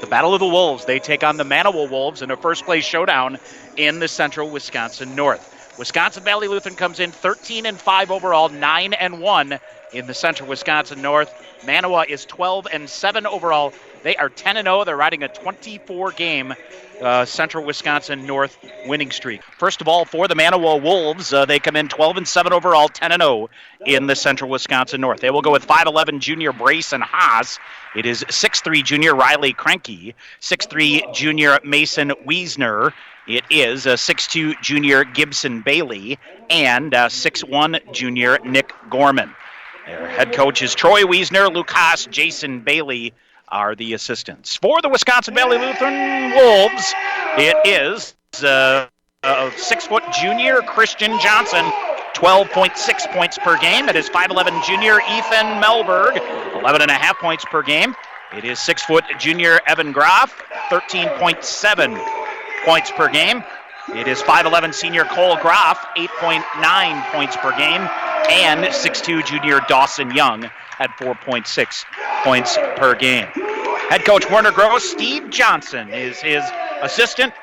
The Battle of the Wolves, they take on the Manawa Wolves in a first-place showdown in the Central Wisconsin North. Wisconsin Valley Lutheran comes in 13-5 overall, 9-1 in the Central Wisconsin North. Manawa is 12-7 overall. They are 10-0. They're riding a 24-game Central Wisconsin North winning streak. First of all, for the Manawa Wolves, they come in 12-7 overall, 10-0 in the Central Wisconsin North. They will go with 5'11 junior Brayson Haas. It is 6'3 junior Riley Krenke, 6'3 junior Mason Wiesner. It is 6'2 junior Gibson Bailey, and 6'1 junior Nick Gorman. Their head coach is Troy Wiesner. Lucas Jason Bailey are the assistants. For the Wisconsin Valley Lutheran Wolves, it is 6-foot junior Christian Johnson, 12.6 points per game. It is 5'11 junior Ethan Melberg, 11.5 points per game. It is 6-foot junior Evan Groff, 13.7 points per game. It is 5'11 senior Cole Groff, 8.9 points per game. And 6'2 junior Dawson Young at 4.6 points per game. Head coach Werner Gross, Steve Johnson is his assistant.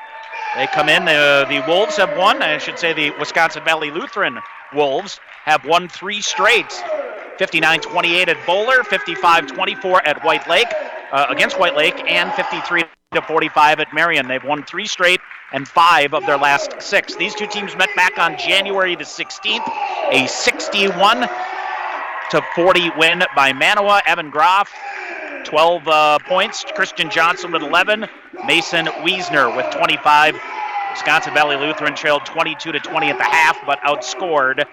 They come in, the Wolves have won, I should say the Wisconsin Valley Lutheran Wolves have won 3 straight. 59-28 at Bowler, 55-24 at White Lake, against White Lake, and 53-45 at Marion. They've won 3 straight and 5 of their last 6. These two teams met back on January the 16th, a 61-40 win by Manawa. Evan Groff, 12 points. Christian Johnson with 11. Mason Wiesner with 25. Wisconsin Valley Lutheran trailed 22-20 at the half, but outscored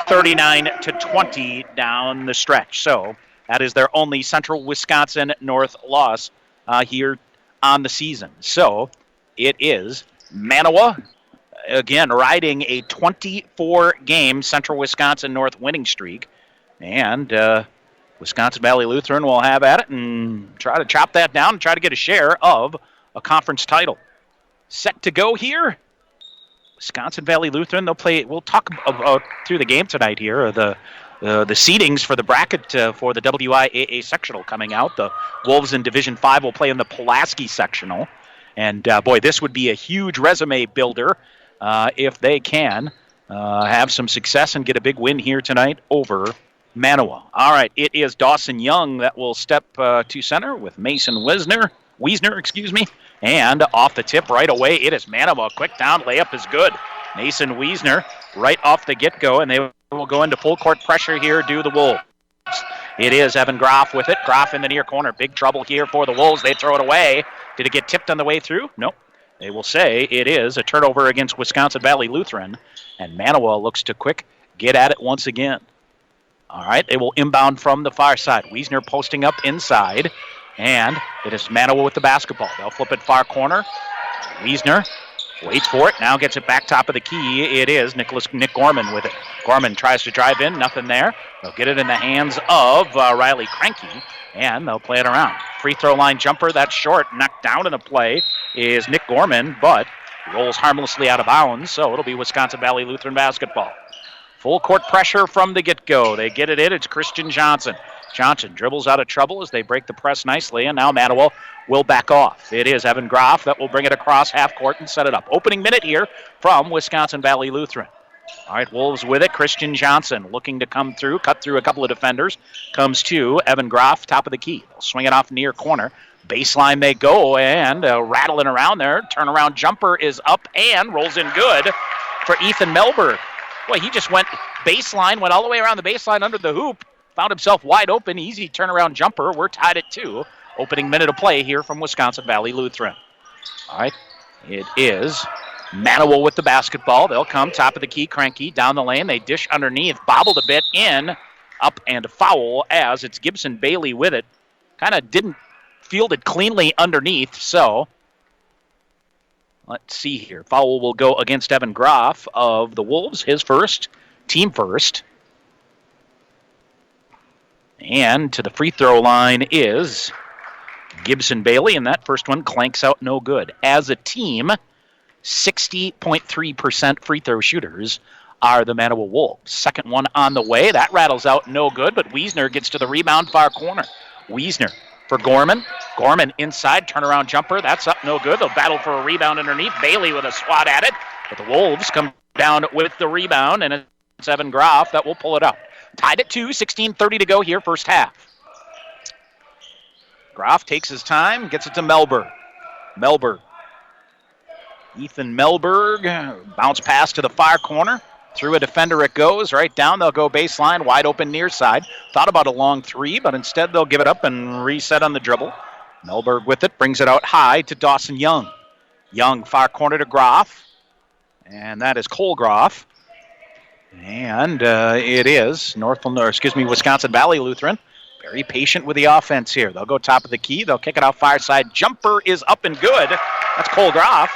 39-20 down the stretch. So that is their only Central Wisconsin North loss here on the season. So it is Manawa, again, riding a 24-game Central Wisconsin North winning streak. And Wisconsin Valley Lutheran will have at it and try to chop that down and try to get a share of a conference title. Set to go here. Wisconsin Valley Lutheran, they'll play. We'll talk about through the game tonight here. The seedings for the bracket for the WIAA sectional coming out. The Wolves in Division 5 will play in the Pulaski sectional. And, boy, this would be a huge resume builder if they can have some success and get a big win here tonight over Manawa. All right, it is Dawson Young that will step to center with Mason Wiesner, and off the tip right away, it is Manawa. Quick down, layup is good. Mason Wiesner right off the get-go, and they will go into full court pressure here, do the Wolves. It is Evan Groff with it. Groff in the near corner. Big trouble here for the Wolves. They throw it away. Did it get tipped on the way through? Nope. They will say it is a turnover against Wisconsin Valley Lutheran, and Manawa looks to quick get at it once again. All right, they will inbound from the far side. Wiesner posting up inside, and it is Manawa with the basketball. They'll flip it far corner. Wiesner waits for it, now gets it back top of the key. It is Nick Gorman with it. Gorman tries to drive in, nothing there. They'll get it in the hands of Riley Krenke, and they'll play it around. Free throw line jumper, that's short. Knocked down in the play is Nick Gorman, but rolls harmlessly out of bounds, so it'll be Wisconsin Valley Lutheran basketball. Full court pressure from the get-go. They get it in. It's Christian Johnson. Johnson dribbles out of trouble as they break the press nicely, and now Manawa will back off. It is Evan Groff that will bring it across half court and set it up. Opening minute here from Wisconsin Valley Lutheran. All right, Wolves with it. Christian Johnson looking to come through, cut through a couple of defenders. Comes to Evan Groff, top of the key. They'll swing it off near corner. Baseline they go, and rattling around there. Turnaround jumper is up and rolls in good for Ethan Melberg. Boy, he just went baseline, went all the way around the baseline under the hoop, found himself wide open, easy turnaround jumper. We're tied at 2. Opening minute of play here from Wisconsin Valley Lutheran. All right, it is Manawa with the basketball. They'll come top of the key, Krenke down the lane. They dish underneath, bobbled a bit in, up and foul as it's Gibson Bailey with it. Kind of didn't field it cleanly underneath, so let's see here. Foul will go against Evan Groff of the Wolves, his first, team first. And to the free throw line is Gibson Bailey, and that first one clanks out no good. As a team, 60.3% free throw shooters are the Manawa Wolves. Second one on the way. That rattles out no good, but Wiesner gets to the rebound far corner. Wiesner for Gorman. Gorman inside, turnaround jumper. That's up, no good. They'll battle for a rebound underneath. Bailey with a swat at it. But the Wolves come down with the rebound, and it's Evan Groff that will pull it up. Tied at 2, 16:30 to go here, first half. Groff takes his time, gets it to Melberg. Ethan Melberg, bounce pass to the far corner. Through a defender it goes, right down. They'll go baseline, wide open near side. Thought about a long three, but instead they'll give it up and reset on the dribble. Melberg with it, brings it out high to Dawson Young. Young, far corner to Groff. And that is Cole Groff. And it is Wisconsin Valley Lutheran. Very patient with the offense here. They'll go top of the key. They'll kick it out far side. Jumper is up and good. That's Cole Groff.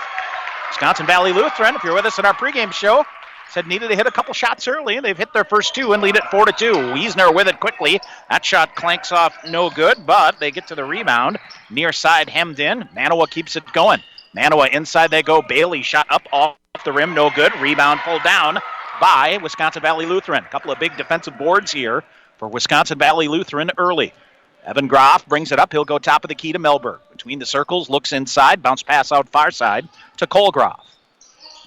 Wisconsin Valley Lutheran, if you're with us in our pregame show, said needed to hit a couple shots early. They've hit their first two and lead it 4-2. Wiesner with it quickly. That shot clanks off no good, but they get to the rebound. Near side hemmed in. Manawa keeps it going. Manawa inside they go. Bailey shot up off the rim, no good. Rebound pulled down by Wisconsin Valley Lutheran. A couple of big defensive boards here for Wisconsin Valley Lutheran early. Evan Groff brings it up. He'll go top of the key to Melberg. Between the circles, looks inside, bounce pass out far side to Cole Groff.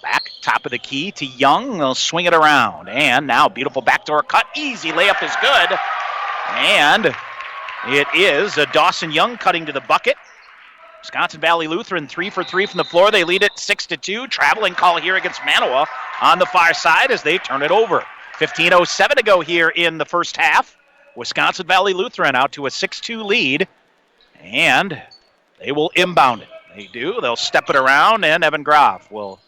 Back, top of the key to Young. They'll swing it around. And now beautiful backdoor cut. Easy layup is good. And it is Dawson Young cutting to the bucket. Wisconsin Valley Lutheran 3 for 3 from the floor. They lead it 6-2. Traveling call here against Manawa on the far side as they turn it over. 15:07 to go here in the first half. Wisconsin Valley Lutheran out to a 6-2 lead. And they will inbound it. They do. They'll step it around, and Evan Groff will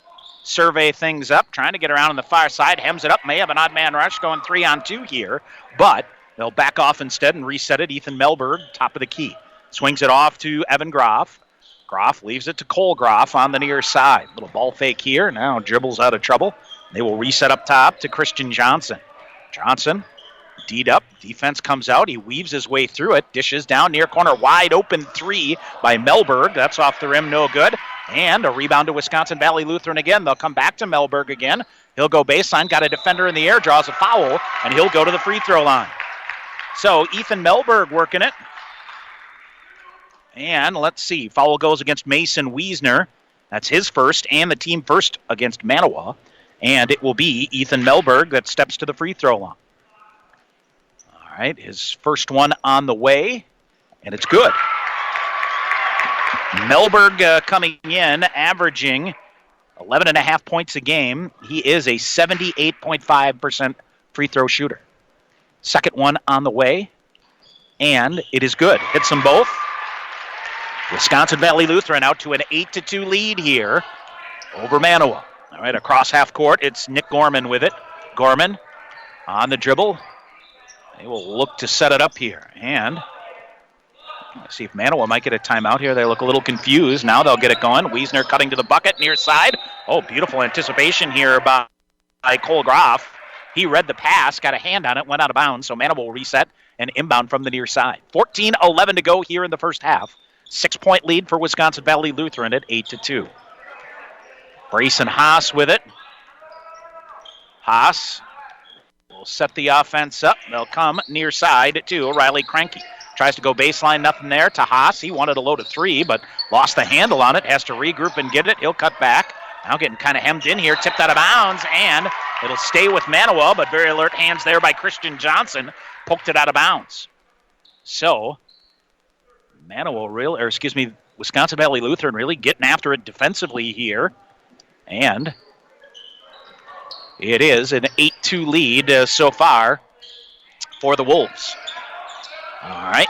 survey things up, trying to get around on the far side. Hems it up. May have an odd man rush going 3-on-2 here, but they'll back off instead and reset it. Ethan Melberg, top of the key. Swings it off to Evan Groff. Groff leaves it to Cole Groff on the near side. Little ball fake here. Now dribbles out of trouble. They will reset up top to Christian Johnson. Johnson, D'd up. Defense comes out. He weaves his way through it. Dishes down near corner. Wide open three by Melberg. That's off the rim. No good. And a rebound to Wisconsin Valley Lutheran again. They'll come back to Melberg again. He'll go baseline. Got a defender in the air. Draws a foul. And he'll go to the free throw line. So Ethan Melberg working it. And let's see. Foul goes against Mason Wiesner. That's his first and the team first against Manawa. And it will be Ethan Melberg that steps to the free throw line. All right, his first one on the way. And it's good. Melberg coming in, averaging 11.5 points a game. He is a 78.5% free throw shooter. Second one on the way. And it is good. Hits them both. Wisconsin Valley Lutheran out to an 8-2 lead here over Manawa. All right, across half court, it's Nick Gorman with it. Gorman on the dribble. They will look to set it up here. And let's see if Manawa might get a timeout here. They look a little confused. Now they'll get it going. Wiesner cutting to the bucket, near side. Oh, beautiful anticipation here by Cole Groff. He read the pass, got a hand on it, went out of bounds, so Manawa will reset and inbound from the near side. 14:11 to go here in the first half. 6-point lead for Wisconsin Valley Lutheran at 8-2. Brayson Haas with it. Haas will set the offense up. They'll come near side to Riley Cranky. Tries to go baseline, nothing there to Haas. He wanted to load a three, but lost the handle on it. Has to regroup and get it. He'll cut back. Now getting kind of hemmed in here. Tipped out of bounds, and it'll stay with Manawa, but very alert hands there by Christian Johnson. Poked it out of bounds. So, Wisconsin Valley Lutheran really getting after it defensively here. And it is an 8-2 lead so far for the Wolves. All right.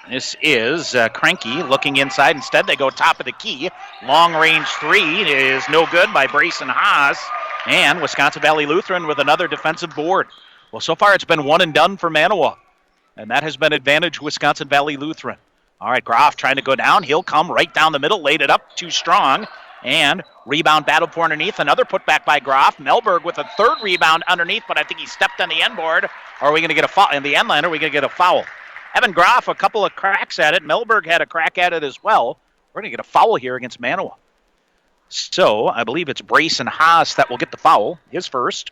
This is Cranky looking inside. Instead, they go top of the key. Long-range three is no good by Brayson Haas. And Wisconsin Valley Lutheran with another defensive board. Well, so far it's been one and done for Manawa. And that has been advantage Wisconsin Valley Lutheran. All right, Groff trying to go down. He'll come right down the middle, laid it up too strong. And rebound battle for underneath. Another putback by Groff. Melberg with a third rebound underneath, but I think he stepped on the end board. Or are we going to get a foul? In the end line, are we going to get a foul? Evan Groff, a couple of cracks at it. Melberg had a crack at it as well. We're going to get a foul here against Manawa. So I believe it's Brayson Haas that will get the foul, his first.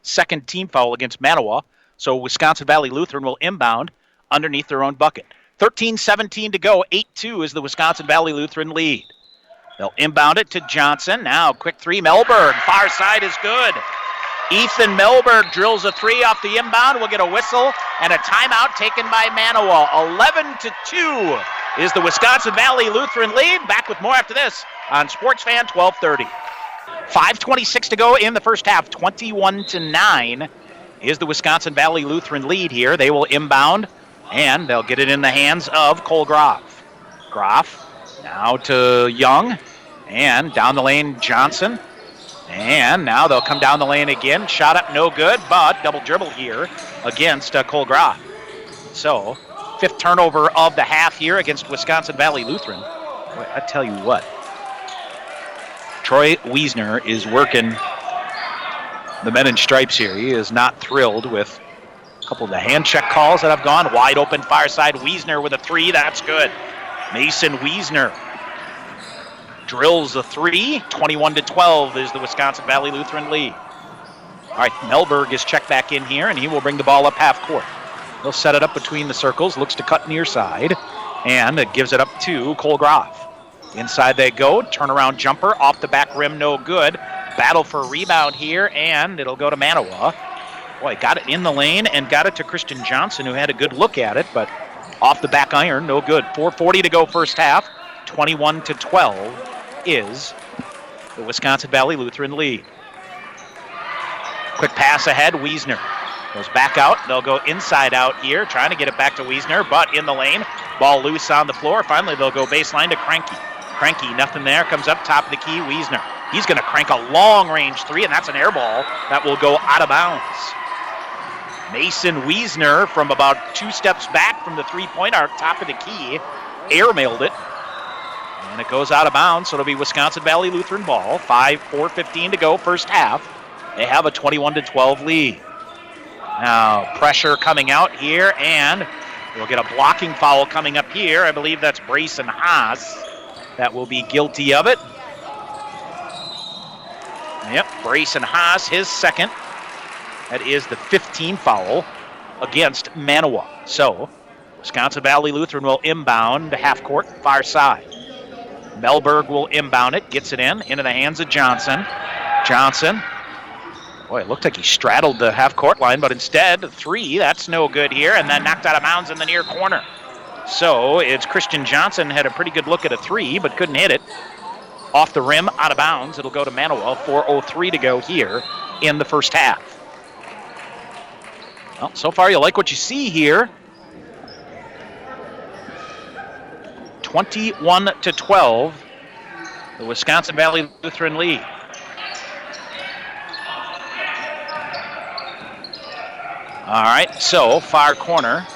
Second team foul against Manawa. So Wisconsin Valley Lutheran will inbound underneath their own bucket. 13-17 to go. 8-2 is the Wisconsin Valley Lutheran lead. They'll inbound it to Johnson. Now, quick three. Melberg, far side is good. Ethan Melberg drills a three off the inbound. We'll get a whistle and a timeout taken by Manawa. 11-2 is the Wisconsin Valley Lutheran lead. Back with more after this on SportsFan 1230. 5:26 to go in the first half. 21-9 is the Wisconsin Valley Lutheran lead here. They will inbound, and they'll get it in the hands of Cole Groff. Groff now to Young, and down the lane, Johnson. And now they'll come down the lane again. Shot up, no good, but double dribble here against Cole Groff. So, 5th turnover of the half here against Wisconsin Valley Lutheran. Boy, I tell you what, Troy Wiesner is working the men in stripes here. He is not thrilled with a couple of the hand check calls that have gone. Wide open far side, Wiesner with a three, that's good. Mason Wiesner drills a three. 21-12 is the Wisconsin Valley Lutheran lead. All right, Melberg is checked back in here, and he will bring the ball up half court. He'll set it up between the circles, looks to cut near side, and it gives it up to Cole Groff. Inside they go, turnaround jumper, off the back rim, no good. Battle for a rebound here, and it'll go to Manawa. Boy, got it in the lane and got it to Christian Johnson, who had a good look at it, but off the back iron, no good. 4:40 to go first half. 21-12 is the Wisconsin Valley Lutheran lead. Quick pass ahead, Wiesner goes back out. They'll go inside out here, trying to get it back to Wiesner, but in the lane. Ball loose on the floor. Finally, they'll go baseline to Cranky. Cranky, nothing there, comes up top of the key, Wiesner. He's going to crank a long-range three, and that's an air ball that will go out of bounds. Mason Wiesner, from about 2 steps back from the three-point arc, top of the key, airmailed it. And it goes out of bounds, so it'll be Wisconsin Valley Lutheran ball. 4:15 to go, first half. They have a 21-12 lead. Now, pressure coming out here, and we'll get a blocking foul coming up here. I believe that's Brayson Haas that will be guilty of it. Yep, Brayson Haas, his second. That is the 15th foul against Manawa. So, Wisconsin Valley Lutheran will inbound to half court, far side. Melberg will inbound it, gets it into the hands of Johnson. Johnson, boy, it looked like he straddled the half-court line, but instead, three, that's no good here, and then knocked out of bounds in the near corner. So it's Christian Johnson, had a pretty good look at a three, but couldn't hit it. Off the rim, out of bounds, it'll go to Manawa. 4:03 to go here in the first half. Well, so far you like what you see here. 21-12, the Wisconsin Valley Lutheran lead. All right, so far corner.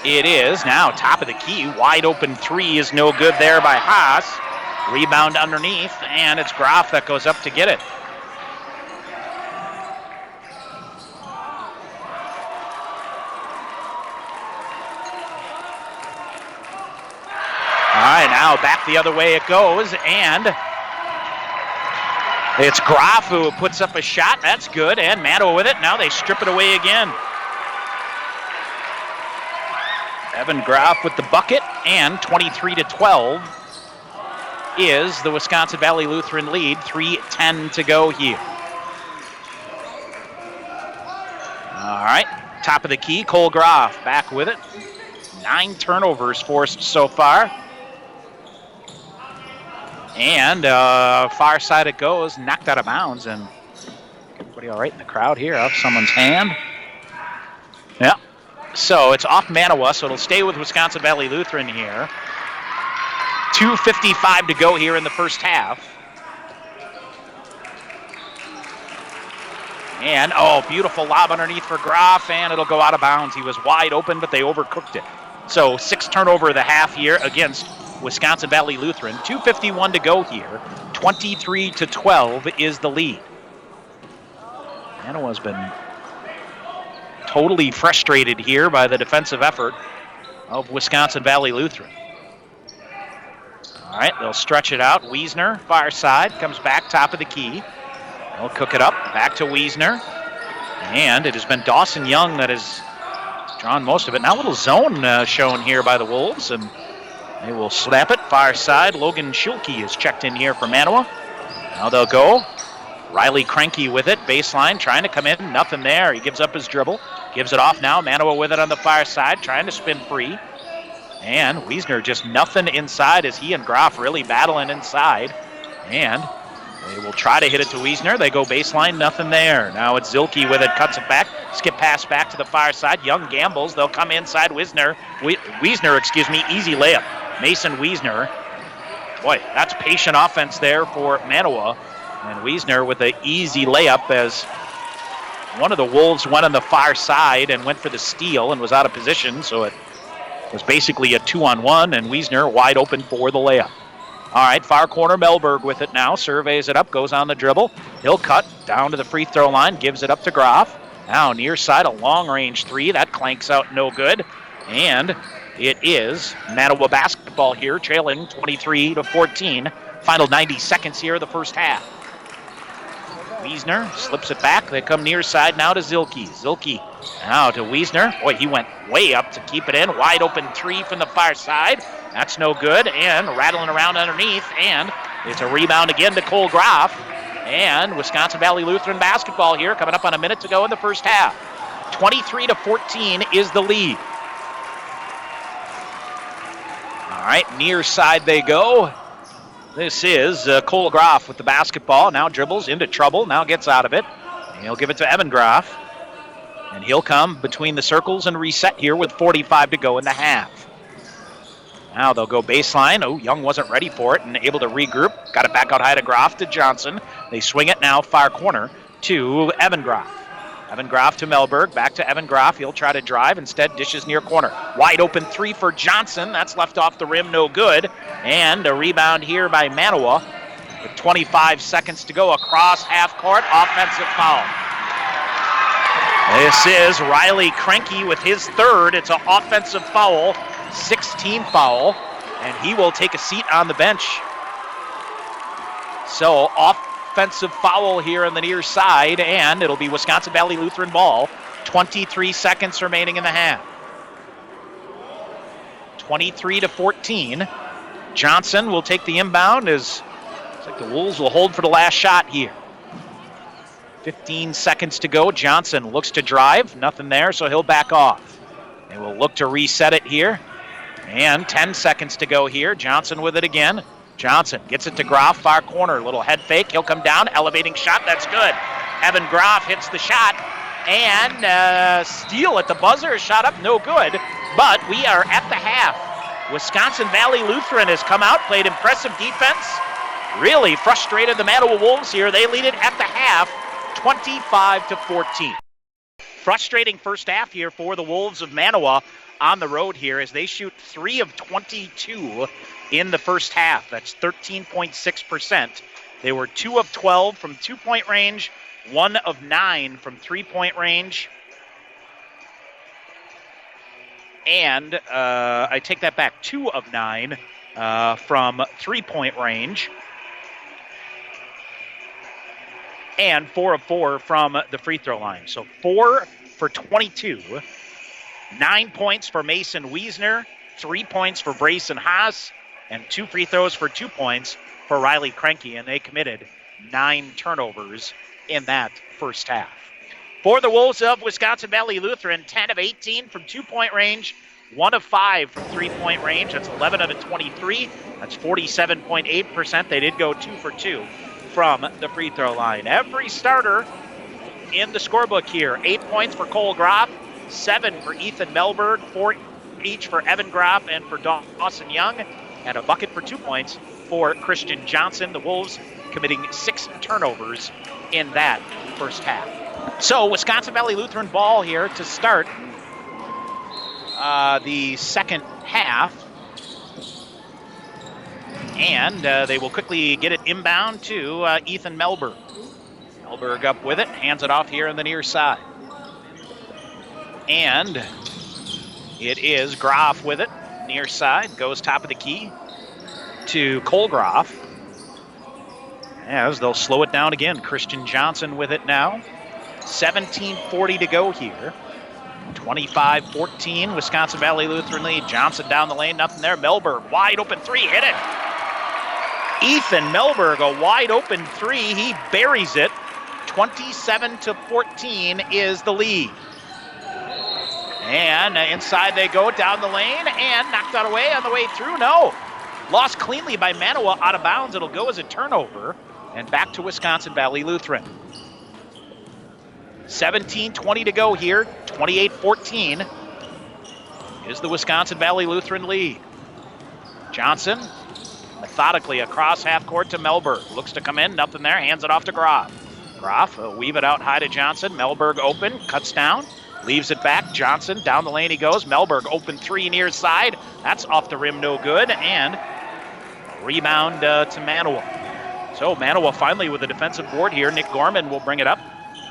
It is now top of the key. Wide open three is no good there by Haas. Rebound underneath, and it's Groff that goes up to get it. All right, now back the other way it goes, and it's Groff who puts up a shot. That's good, and Manawa with it. Now they strip it away again. Evan Groff with the bucket, and 23-12 is the Wisconsin Valley Lutheran lead. 3:10 to go here. All right, top of the key, Cole Groff back with it. 9 turnovers forced so far. And far side it goes, knocked out of bounds, and everybody all right in the crowd here, off someone's hand. Yeah, so it's off Manawa, so it'll stay with Wisconsin Valley Lutheran here. 2:55 to go here in the first half. And, beautiful lob underneath for Groff, and it'll go out of bounds. He was wide open, but they overcooked it. So 6 turnover of the half here against Wisconsin Valley Lutheran. 2:51 to go here. 23-12 is the lead. Manawa's been totally frustrated here by the defensive effort of Wisconsin Valley Lutheran. All right, they'll stretch it out. Wiesner, far side, comes back top of the key. They'll cook it up, back to Wiesner. And it has been Dawson Young that has drawn most of it. Now a little zone shown here by the Wolves, and they will snap it. Far side, Logan Schulke is checked in here for Manawa. Now they'll go. Riley Cranky with it, baseline, trying to come in, nothing there. He gives up his dribble, gives it off now. Manawa with it on the far side, trying to spin free. And Wiesner just nothing inside as he and Groff really battling inside. And they will try to hit it to Wiesner. They go baseline, nothing there. Now it's Zilke with it, cuts it back, skip pass back to the far side. Young gambles, they'll come inside. Wiesner, easy layup. Mason Wiesner. Boy, that's patient offense there for Manawa. And Wiesner with an easy layup as one of the Wolves went on the far side and went for the steal and was out of position. So it was basically a 2-on-1, and Wiesner wide open for the layup. All right, far corner, Melberg with it now. Surveys it up, goes on the dribble. He'll cut down to the free throw line, gives it up to Groff. Now near side, a long-range three. That clanks out no good. And it is Manawa basketball here, trailing 23-14. Final 90 seconds here of the first half. Wiesner slips it back. They come near side now to Zilke. Zilke now to Wiesner. Boy, he went way up to keep it in. Wide open three from the far side. That's no good. And rattling around underneath. And it's a rebound again to Cole Groff. And Wisconsin Valley Lutheran basketball here, coming up on a minute to go in the first half. 23-14 is the lead. All right, near side they go. This is Cole Groff with the basketball. Now dribbles into trouble. Now gets out of it. And he'll give it to Evan Groff. And he'll come between the circles and reset here with 45 to go in the half. Now they'll go baseline. Oh, Young wasn't ready for it and able to regroup. Got it back out high to Groff to Johnson. They swing it now far corner to Evan Groff. Evan Groff to Melberg. Back to Evan Groff. He'll try to drive. Instead, dishes near corner. Wide open three for Johnson. That's left off the rim. No good. And a rebound here by Manawa. With 25 seconds to go across half court. Offensive foul. This is Riley Cranky with his third. It's an offensive foul. 6-team foul. And he will take a seat on the bench. So offensive foul here on the near side, and it'll be Wisconsin Valley Lutheran ball. 23 seconds remaining in the half. 23-14. Johnson will take the inbound as looks like the Wolves will hold for the last shot here. 15 seconds to go. Johnson looks to drive. Nothing there, so he'll back off. They will look to reset it here. And 10 seconds to go here. Johnson with it again. Johnson gets it to Groff, far corner. Little head fake. He'll come down. Elevating shot. That's good. Evan Groff hits the shot. And steal at the buzzer. Shot up. No good. But we are at the half. Wisconsin Valley Lutheran has come out, played impressive defense. Really frustrated the Manawa Wolves here. They lead it at the half, 25-14. Frustrating first half here for the Wolves of Manawa on the road here as they shoot 3 of 22 in the first half. That's 13.6%. They were 2 of 12 from 2-point range, 1 of 9 from 3-point range. And I take that back, 2 of 9 from 3-point range. And 4 of 4 from the free throw line. So 4 for 22. 9 points for Mason Wiesner, 3 points for Brayson Haas, and 2 free throws for 2 points for Riley Cranky, and they committed 9 turnovers in that first half. For the Wolves of Wisconsin Valley Lutheran, 10 of 18 from 2-point range, 1 of 5 from 3-point range. That's 11 out of 23. That's 47.8%. They did go 2 for 2 from the free throw line. Every starter in the scorebook here. 8 points for Cole Groff, 7 for Ethan Melberg, 4 each for Evan Groff and for Dawson Young, and a bucket for 2 points for Christian Johnson. The Wolves committing 6 turnovers in that first half. So Wisconsin Valley Lutheran ball here to start the second half. And they will quickly get it inbound to Ethan Melberg. Melberg up with it, hands it off here on the near side. And it is Groff with it, near side, goes top of the key to Cole Groff. As they'll slow it down again, Christian Johnson with it now. 17:40 to go here. 25-14, Wisconsin Valley Lutheran lead. Johnson down the lane, nothing there. Melberg, wide open three, hit it. Ethan Melberg, a wide open three. He buries it. 27-14 is the lead. And inside they go, down the lane, and knocked out away on the way through. No. Lost cleanly by Manawa, out of bounds. It'll go as a turnover. And back to Wisconsin Valley Lutheran. 17-20 to go here. 28-14 is the Wisconsin Valley Lutheran lead. Johnson methodically across half court to Melberg. Looks to come in, nothing there. Hands it off to Groff. Groff will weave it out high to Johnson. Melberg open, cuts down, leaves it back. Johnson down the lane he goes. Melberg open three near side. That's off the rim, no good. And rebound to Manawa. So Manawa finally with a defensive board here. Nick Gorman will bring it up.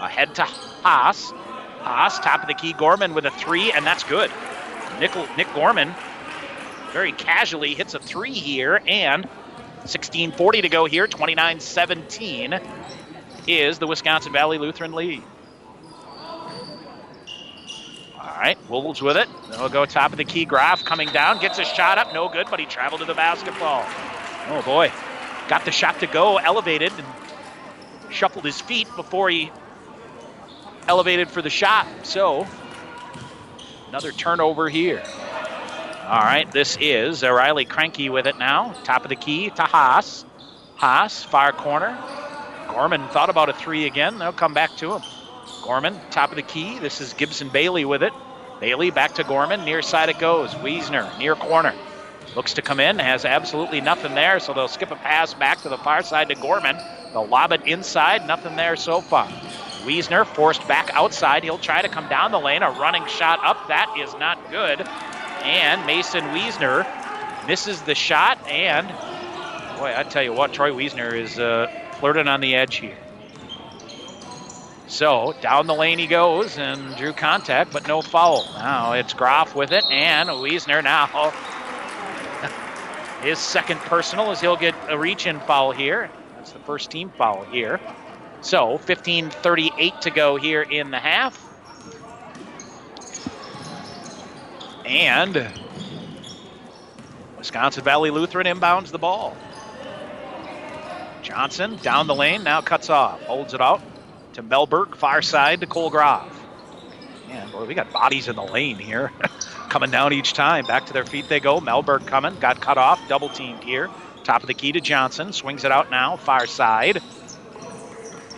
Ahead to Haas. Haas, top of the key. Gorman with a three, and that's good. Nick Gorman very casually hits a three here, and 16:40 to go here. 29-17 is the Wisconsin Valley Lutheran lead. All right, Wolves with it. They'll go top of the key. Groff coming down, gets a shot up, no good, but he traveled to the basketball. Oh boy, got the shot to go, elevated, and shuffled his feet before he elevated for the shot. So another turnover here. All right, this is Riley Cranky with it now. Top of the key to Haas. Haas, far corner. Gorman thought about a three again. They'll come back to him. Gorman, top of the key. This is Gibson Bailey with it. Bailey back to Gorman. Near side it goes. Wiesner, near corner. Looks to come in, has absolutely nothing there, so they'll skip a pass back to the far side to Gorman. They'll lob it inside, nothing there so far. Wiesner forced back outside. He'll try to come down the lane. A running shot up. That is not good. And Mason Wiesner misses the shot. And, boy, I tell you what, Troy Wiesner is flirting on the edge here. So down the lane he goes and drew contact, but no foul. Now it's Groff with it, and Wiesner now. His second personal as he'll get a reach-in foul here. That's the first team foul here. So 15:38 to go here in the half. And Wisconsin Valley Lutheran inbounds the ball. Johnson down the lane, now cuts off. Holds it out to Melberg, far side to Cole Groff. Man, boy, we got bodies in the lane here. Coming down each time. Back to their feet they go. Melberg coming, got cut off, double teamed here. Top of the key to Johnson, swings it out now, far side.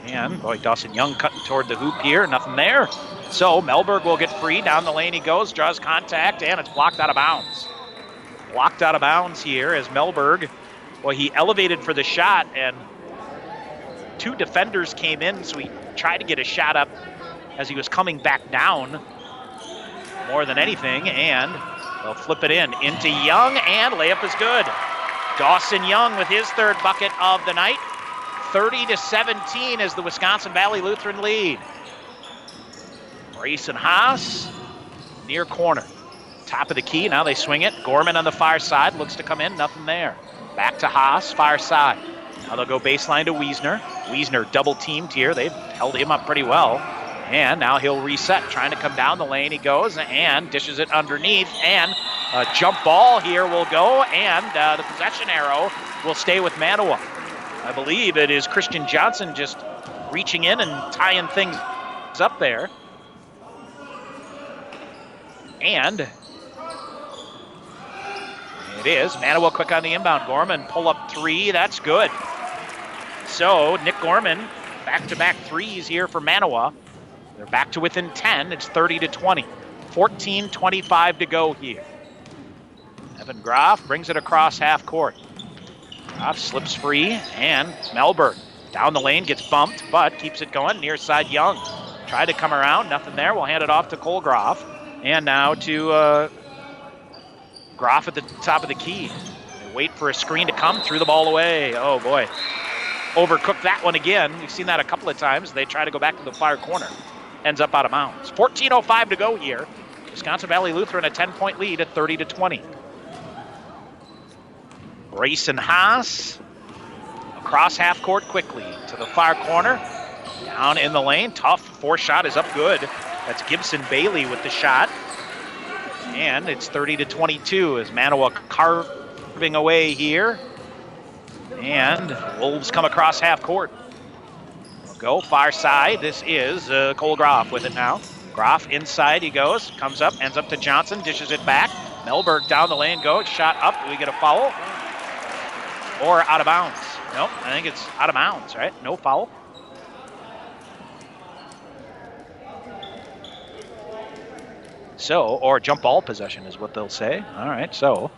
And, boy, Dawson Young cutting toward the hoop here, nothing there. So Melberg will get free, down the lane he goes, draws contact, and it's blocked out of bounds. Blocked out of bounds here as Melberg, well, he elevated for the shot, and two defenders came in, so he tried to get a shot up as he was coming back down more than anything, and they'll flip it into Young, and layup is good. Dawson Young with his third bucket of the night. 30-17 is the Wisconsin Valley Lutheran lead. Grayson Haas, near corner. Top of the key, now they swing it. Gorman on the far side, looks to come in, nothing there. Back to Haas, far side. Now they'll go baseline to Wiesner. Wiesner double teamed here, they've held him up pretty well. And now he'll reset, trying to come down the lane. He goes and dishes it underneath. And a jump ball here will go, and the possession arrow will stay with Manawa. I believe it is Christian Johnson just reaching in and tying things up there. And it is Manawa quick on the inbound. Gorman pull up three, that's good. So Nick Gorman, back-to-back threes here for Manawa. They're back to within 10. It's 30-20. 14:25 to go here. Evan Groff brings it across half court. Groff slips free, and Melberg down the lane, gets bumped, but keeps it going. Near side Young. Tried to come around, nothing there. We'll hand it off to Cole Groff. And now to Groff at the top of the key. They wait for a screen to come, threw the ball away. Oh boy. Overcooked that one again. We've seen that a couple of times. They try to go back to the far corner. Ends up out of bounds. 14:05 to go here. Wisconsin Valley Lutheran a 10-point lead at 30-20. Grayson Haas across half court quickly to the far corner. Down in the lane. Tough. Fourth shot is up good. That's Gibson Bailey with the shot. And it's 30-22 as Manawa carving away here. And Wolves come across half court. We'll go far side. This is Cole Groff with it now. Groff inside he goes, comes up, ends up to Johnson, dishes it back. Melberg down the lane goes, shot up. Do we get a foul? Or out of bounds? Nope, I think it's out of bounds, right? No foul. So, or jump ball possession is what they'll say. All right, so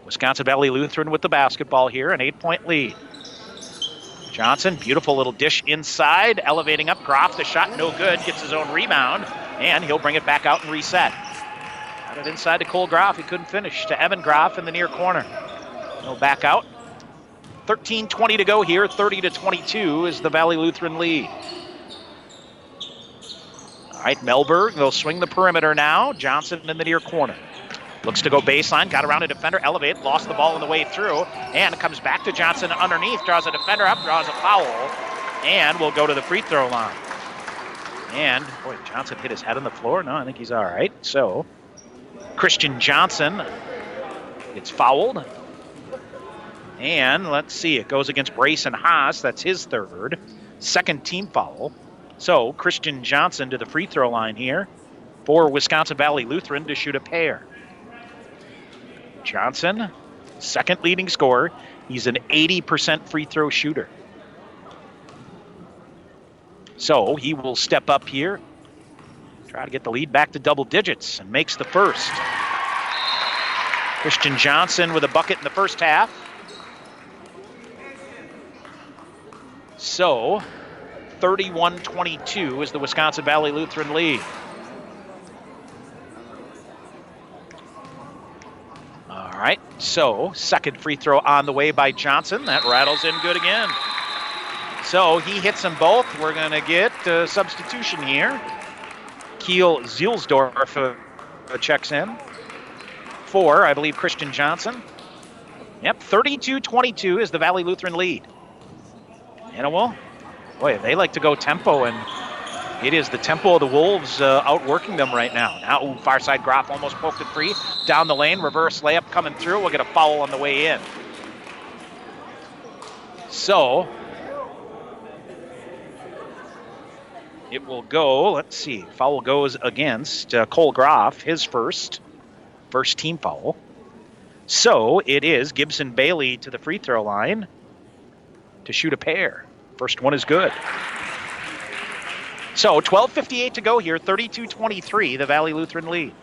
Wisconsin Valley Lutheran with the basketball here, an 8-point lead. Johnson, beautiful little dish inside, elevating up. Groff, the shot no good, gets his own rebound, and he'll bring it back out and reset. Got it inside to Cole Groff, he couldn't finish. To Evan Groff in the near corner. He'll back out. 13:20 to go here, 30-22 is the Valley Lutheran lead. All right, Melberg, they'll swing the perimeter now. Johnson in the near corner. Looks to go baseline, got around a defender, elevate, lost the ball on the way through, and comes back to Johnson underneath, draws a defender up, draws a foul, and will go to the free throw line. And, boy, Johnson hit his head on the floor. No, I think he's all right. So, Christian Johnson gets fouled. And let's see, it goes against Brayson Haas. That's his third. Second team foul. So, Christian Johnson to the free throw line here for Wisconsin Valley Lutheran to shoot a pair. Johnson, second leading scorer. He's an 80% free throw shooter. So he will step up here, try to get the lead back to double digits, and makes the first. Christian Johnson with a bucket in the first half. So 31-22 is the Wisconsin Valley Lutheran lead. All right, so second free throw on the way by Johnson. That rattles in good again. So he hits them both. We're going to get a substitution here. Kiel Zielsdorf checks in for, I believe, Christian Johnson. Yep, 32-22 is the Valley Lutheran lead. Manawa, boy, they like to go tempo, and it is the tempo of the Wolves outworking them right now. Now, far side Groff almost poked it free. Down the lane, reverse layup coming through. We'll get a foul on the way in. So, it will go, let's see, foul goes against Cole Groff, his first team foul. So, it is Gibson Bailey to the free throw line to shoot a pair. First one is good. So 12:58 to go here, 32-23, the Valley Lutheran lead.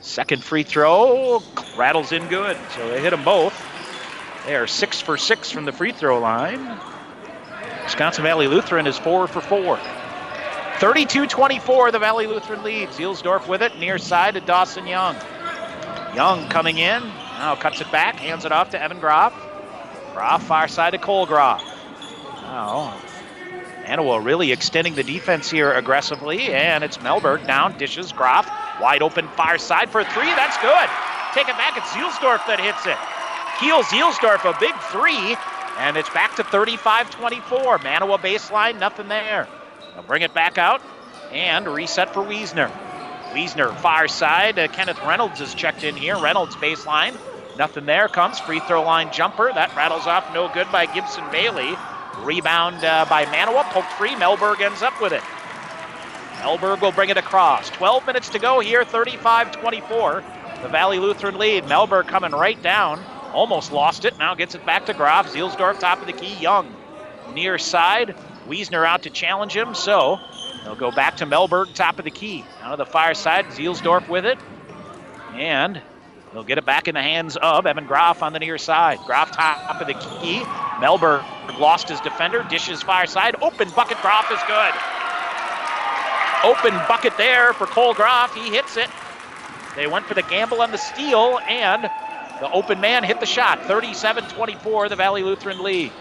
Second free throw rattles in good, so they hit them both. They are 6 for 6 from the free throw line. Wisconsin Valley Lutheran is 4 for 4. 32-24, the Valley Lutheran lead. Zielsdorf with it, near side to Dawson Young. Young coming in, now cuts it back, hands it off to Evan Groff. Groff, far side to Cole Groff. Now, Manawa really extending the defense here aggressively, and it's Melberg down, dishes, Groff, wide open far side for a three, that's good. Take it back, it's Zielsdorf that hits it. Kiel Zielsdorf, a big three, and it's back to 35-24. Manawa baseline, nothing there. They'll bring it back out, and reset for Wiesner. Wiesner, far side, Kenneth Reynolds is checked in here, Reynolds baseline. Nothing there, comes free throw line jumper. That rattles off, no good by Gibson Bailey. Rebound by Manawa, poked free. Melberg ends up with it. Melberg will bring it across. 12 minutes to go here, 35-24. The Valley Lutheran lead. Melberg coming right down. Almost lost it, now gets it back to Groff. Zielsdorf top of the key, Young near side. Wiesner out to challenge him, so they'll go back to Melberg, top of the key. Out of the far side, Zielsdorf with it. And they'll get it back in the hands of Evan Groff on the near side. Groff top of the key. Melberg lost his defender. Dishes far side. Open bucket. Groff is good. Open bucket there for Cole Groff. He hits it. They went for the gamble on the steal, and the open man hit the shot. 37-24, the Valley Lutheran lead.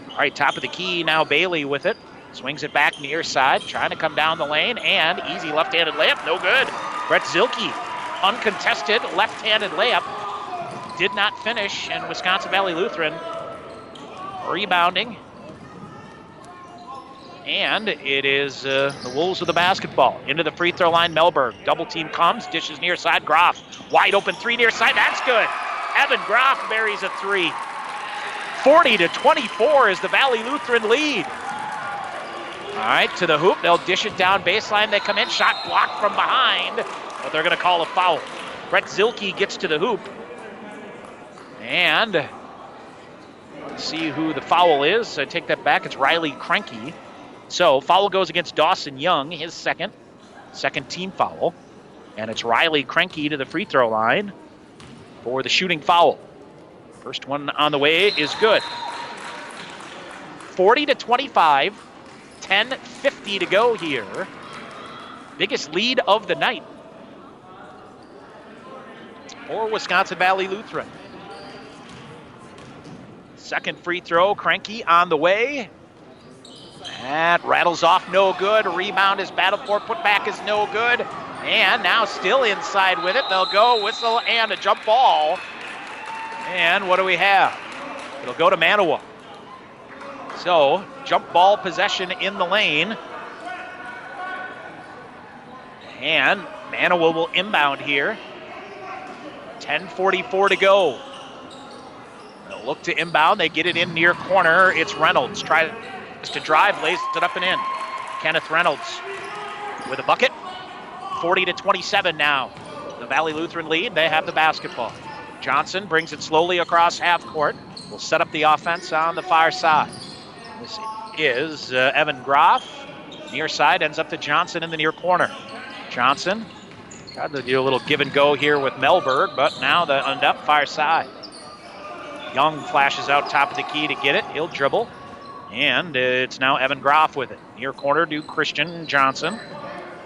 All right, top of the key now, Bailey with it. Swings it back near side, trying to come down the lane, and easy left-handed layup, no good. Brett Zilke, uncontested left-handed layup, did not finish, and Wisconsin Valley Lutheran rebounding And it is the Wolves with the basketball. Into the free throw line, Melberg. Double team comes, dishes near side, Groff. Wide open three near side, that's good. Evan Groff buries a three. 40-24 is the Valley Lutheran lead. All right, to the hoop, they'll dish it down baseline. They come in, shot blocked from behind, but they're gonna call a foul. Brett Zilke gets to the hoop. And let's see who the foul is. I take that back, it's Riley Krenke. So foul goes against Dawson Young, his second team foul. And it's Riley Krenke to the free throw line for the shooting foul. First one on the way is good. 40-25, 10:50 to go here. Biggest lead of the night for Wisconsin Valley Lutheran. Second free throw, Krenke on the way. That rattles off, no good. Rebound is battled for, put back is no good. And now still inside with it. They'll go, whistle, and a jump ball. And what do we have? It'll go to Manawa. So, jump ball possession in the lane. And Manawa will inbound here. 10:44 to go. They'll look to inbound. They get it in near corner. It's Reynolds. Tries to drive, lays it up and in. Kenneth Reynolds with a bucket. 40-27 now. The Valley Lutheran lead. They have the basketball. Johnson brings it slowly across half court. Will set up the offense on the far side. This is Evan Groff. Near side ends up to Johnson in the near corner. Johnson tried to do a little give and go here with Melberg, but now the end up far side. Young flashes out top of the key to get it. He'll dribble. And it's now Evan Groff with it. Near corner to Christian Johnson.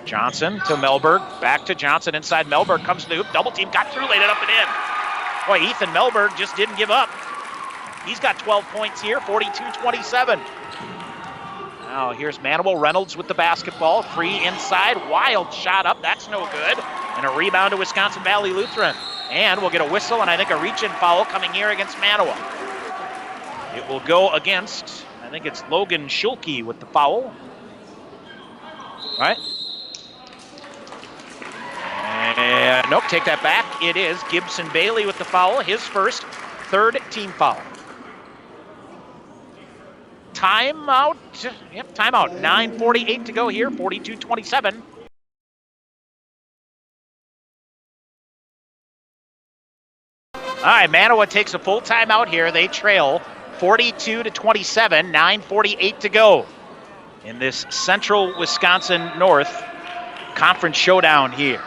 Johnson to Melberg. Back to Johnson inside. Melberg comes to the hoop. Double team got through, laid it up and in. Boy, Ethan Melberg just didn't give up. He's got 12 points here, 42-27. Now here's Manawa Reynolds with the basketball. Free inside, wild shot up, that's no good. And a rebound to Wisconsin Valley Lutheran. And we'll get a whistle and I think a reach-in foul coming here against Manawa. It will go against, I think it's Logan Schulke with the foul. Right? And nope, take that back. It is Gibson Bailey with the foul, his first, third team foul. Timeout. Yep, timeout. 9:48 to go here, 42-27. All right, Manawa takes a full timeout here. They trail 42-27, 9:48 to go in this Central Wisconsin North Conference showdown here.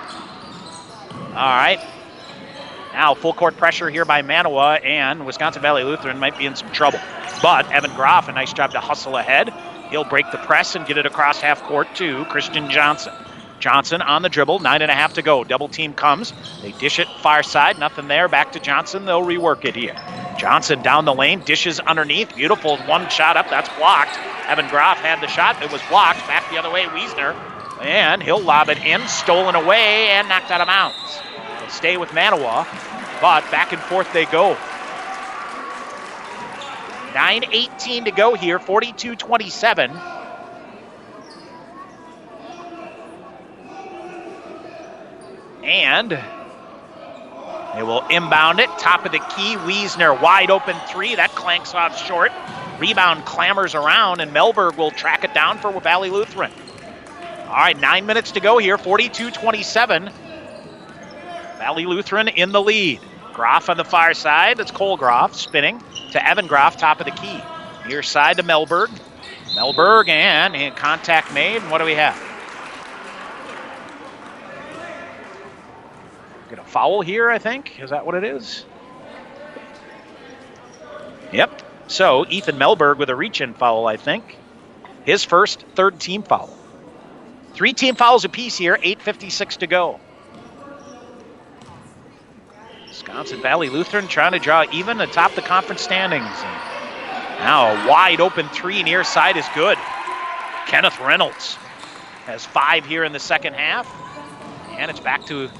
All right. Now full court pressure here by Manawa, and Wisconsin Valley Lutheran might be in some trouble. But Evan Groff, a nice job to hustle ahead. He'll break the press and get it across half court to Christian Johnson. Johnson on the dribble, 9.5 to go. Double team comes. They dish it far side, nothing there. Back to Johnson, they'll rework it here. Johnson down the lane, dishes underneath. Beautiful one shot up, that's blocked. Evan Groff had the shot, it was blocked. Back the other way, Wiesner. And he'll lob it in, stolen away, and knocked out of bounds. They'll stay with Manawa, but back and forth they go. 9:18 to go here, 42-27. And they will inbound it, top of the key, Wiesner, wide open three, that clanks off short. Rebound clambers around, and Melberg will track it down for Valley Lutheran. All right, 9 minutes to go here, 42-27. Valley Lutheran in the lead. Groff on the far side, that's Cole Groff spinning to Evan Groff, top of the key. Near side to Melberg. Melberg, and contact made, and what do we have? Get a foul here, I think. Is that what it is? Yep. So Ethan Melberg with a reach-in foul, I think. His first, third team foul. 3 team fouls apiece here, 8:56 to go. Wisconsin Valley Lutheran trying to draw even atop the conference standings. Now a wide open three near side is good. Kenneth Reynolds has 5 here in the second half. And it's back to,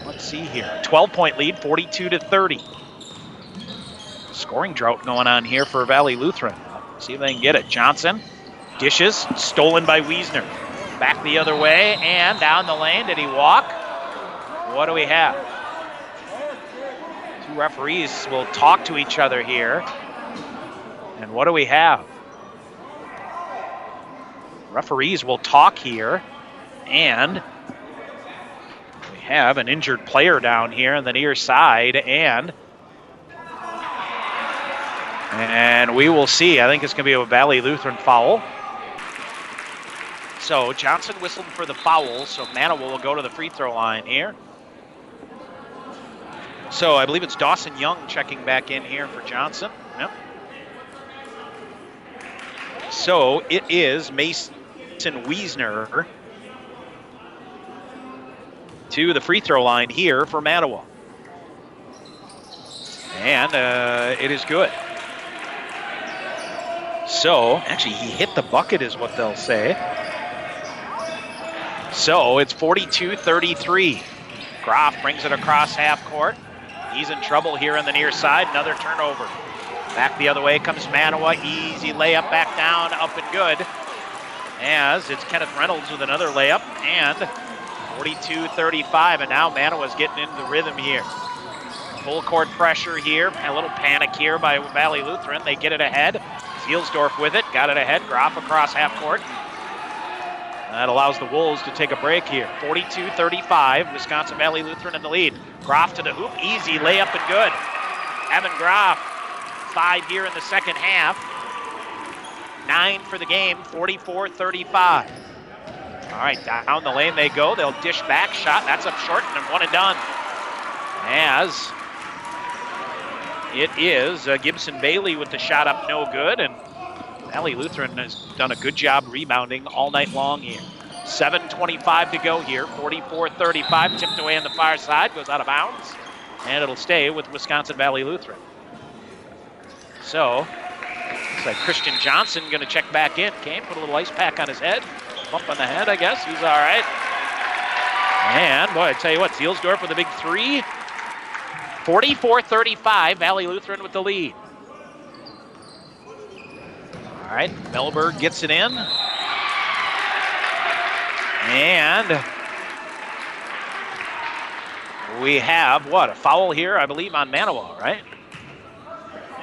let's see here, 12-point lead, 42-30. Scoring drought going on here for Valley Lutheran. See if they can get it. Johnson Dishes stolen by Wiesner. Back the other way and down the lane. Did he walk? What do we have? Two referees will talk to each other here. And what do we have? Referees will talk here. And we have an injured player down here on the near side. And we will see. I think it's going to be a Valley Lutheran foul. So Johnson whistled for the foul, so Manawa will go to the free throw line here. So I believe it's Dawson Young checking back in here for Johnson. Yep. So it is Mason Wiesner to the free throw line here for Manawa. And it is good. So, actually, he hit the bucket is what they'll say. So it's 42-33. Groff brings it across half court. He's in trouble here on the near side. Another turnover. Back the other way comes Manawa. Easy layup back down, up and good. As it's Kenneth Reynolds with another layup. And 42-35. And now Manawa's getting into the rhythm here. Full court pressure here. A little panic here by Valley Lutheran. They get it ahead. Zielsdorf with it. Got it ahead. Groff across half court. That allows the Wolves to take a break here. 42-35, Wisconsin Valley Lutheran in the lead. Groff to the hoop, easy layup and good. Evan Groff, 5 here in the second half. 9 for the game, 44-35. All right, down the lane they go. They'll dish back, shot, that's up short, and one and done. As it is Gibson Bailey with the shot up, no good, and Valley Lutheran has done a good job rebounding all night long here. 7:25 to go here. 44-35, tipped away on the far side, goes out of bounds, and it'll stay with Wisconsin Valley Lutheran. So, looks like Christian Johnson going to check back in. Came, put a little ice pack on his head. Bump on the head, I guess. He's all right. And, boy, I tell you what, Zielsdorf with a big three. 44-35, Valley Lutheran with the lead. All right, Melberg gets it in. And we have, what, a foul here, I believe, on Manawa, right?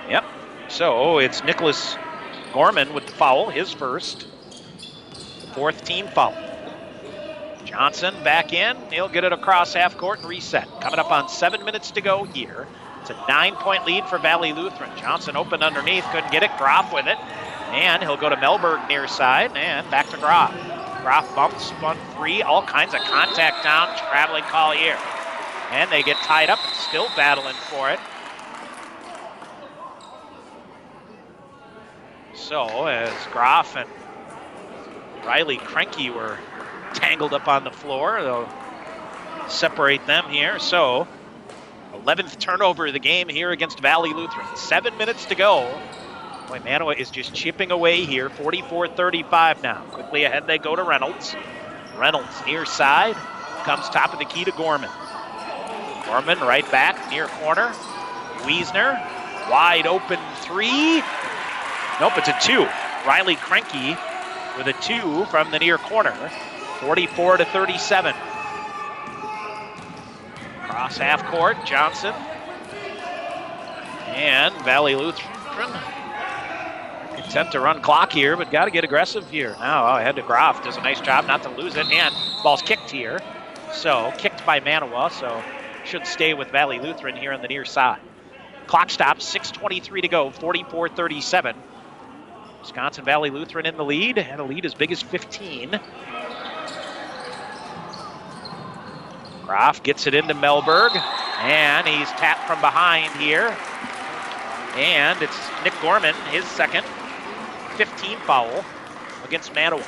Yep. So it's Nicholas Gorman with the foul, his first. Fourth team foul. Johnson back in. He'll get it across half court and reset. Coming up on 7 minutes to go here. It's a 9-point lead for Valley Lutheran. Johnson opened underneath, couldn't get it. Groff with it. And he'll go to Melberg near side and back to Groff. Groff bumps, spun free, all kinds of contact down. Traveling call here. And they get tied up, still battling for it. So as Groff and Riley Krenke were tangled up on the floor, they'll separate them here. So 11th turnover of the game here against Valley Lutheran. 7 minutes to go. Boy, Manawa is just chipping away here. 44-35 now. Quickly ahead they go to Reynolds. Reynolds near side. Comes top of the key to Gorman. Gorman right back, near corner. Wiesner, wide open three. Nope, it's a two. Riley Krenke with a two from the near corner. 44-37. Cross half court, Johnson. And Valley Lutheran content to run clock here, but got to get aggressive here. Now ahead to Groff, does a nice job not to lose it, and ball's kicked here. So kicked by Manawa, so should stay with Valley Lutheran here on the near side. Clock stops, 6:23 to go, 44-37. Wisconsin Valley Lutheran in the lead, and a lead as big as 15. Groff gets it into Melberg, and he's tapped from behind here. And it's Nick Gorman, his second 15 foul against Manawa.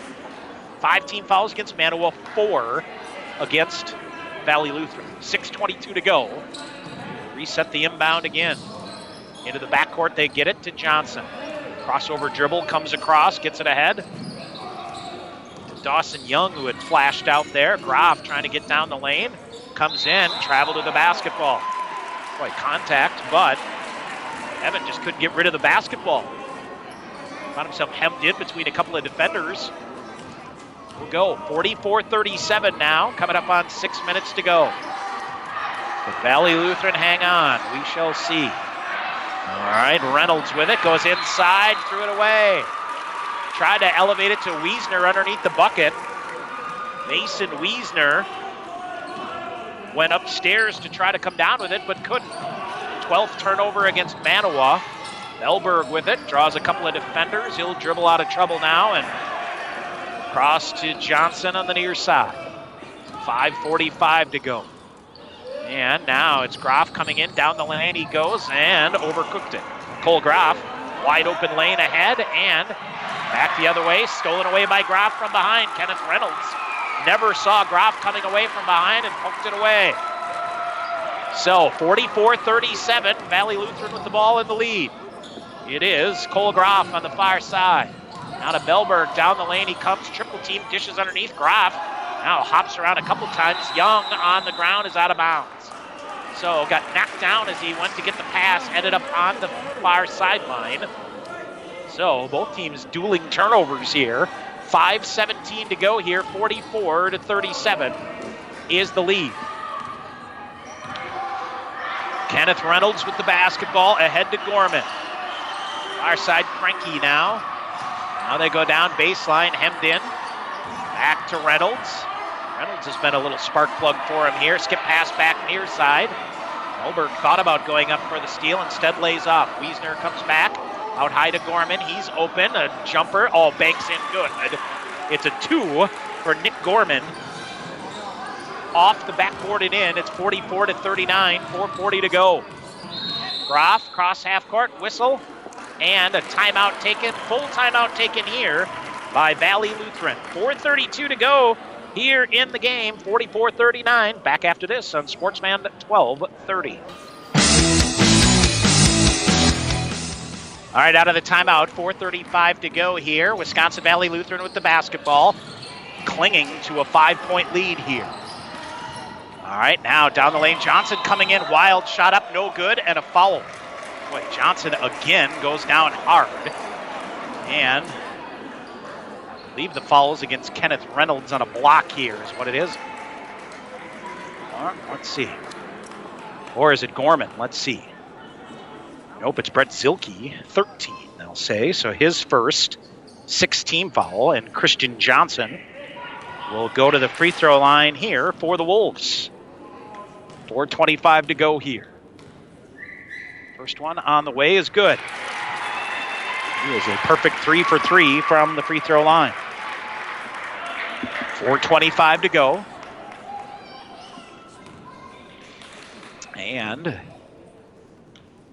5 team fouls against Manawa, 4 against Valley Lutheran. 6:22 to go. Reset the inbound again. Into the backcourt, they get it to Johnson. Crossover dribble, comes across, gets it ahead. To Dawson Young, who had flashed out there. Groff trying to get down the lane. Comes in, travel to the basketball. Boy, contact, but Evan just couldn't get rid of the basketball. Found himself hemmed in between a couple of defenders. We'll go 44-37 now, coming up on 6 minutes to go. The Valley Lutheran hang on. We shall see. All right, Reynolds with it, goes inside, threw it away. Tried to elevate it to Wiesner underneath the bucket. Mason Wiesner went upstairs to try to come down with it, but couldn't. 12th turnover against Manawa. Melberg with it, draws a couple of defenders. He'll dribble out of trouble now and cross to Johnson on the near side. 5:45 to go. And now it's Groff coming in, down the lane he goes, and overcooked it. Cole Groff, wide open lane ahead, and back the other way, stolen away by Groff from behind. Kenneth Reynolds never saw Groff coming away from behind and poked it away. So 44-37, Valley Lutheran with the ball in the lead. It is Cole Groff on the far side. Now to Melberg, down the lane he comes, triple team, dishes underneath. Groff now hops around a couple times. Young on the ground is out of bounds. So got knocked down as he went to get the pass, ended up on the far sideline. So both teams dueling turnovers here. 5:17 to go here, 44-37 is the lead. Kenneth Reynolds with the basketball ahead to Gorman. Far side Cranky now. Now they go down baseline, hemmed in. Back to Reynolds. Reynolds has been a little spark plug for him here. Skip pass back near side. Melberg thought about going up for the steal, instead lays off. Wiesner comes back, out high to Gorman. He's open, a jumper. Oh, banks in good. It's a 2 for Nick Gorman. Off the backboard and in. It's 44-39, 4:40 to go. Groff, cross half court, whistle, and a timeout taken, full timeout taken here by Valley Lutheran. 4:32 to go here in the game, 44-39. Back after this on Sportsman 1230. All right, out of the timeout, 4:35 to go here. Wisconsin Valley Lutheran with the basketball, clinging to a 5-point lead here. All right, now down the lane, Johnson coming in, wild shot up, no good, and a foul. Boy, Johnson again goes down hard. And I believe the foul is against Kenneth Reynolds on a block here is what it is. All right, let's see. Or is it Gorman? Let's see. Nope, it's Brett Zilke, 13, they'll say. So his first 6-team foul, and Christian Johnson will go to the free throw line here for the Wolves. 4:25 to go here. First one on the way is good. He is a perfect 3 for 3 from the free throw line. 4:25 to go. And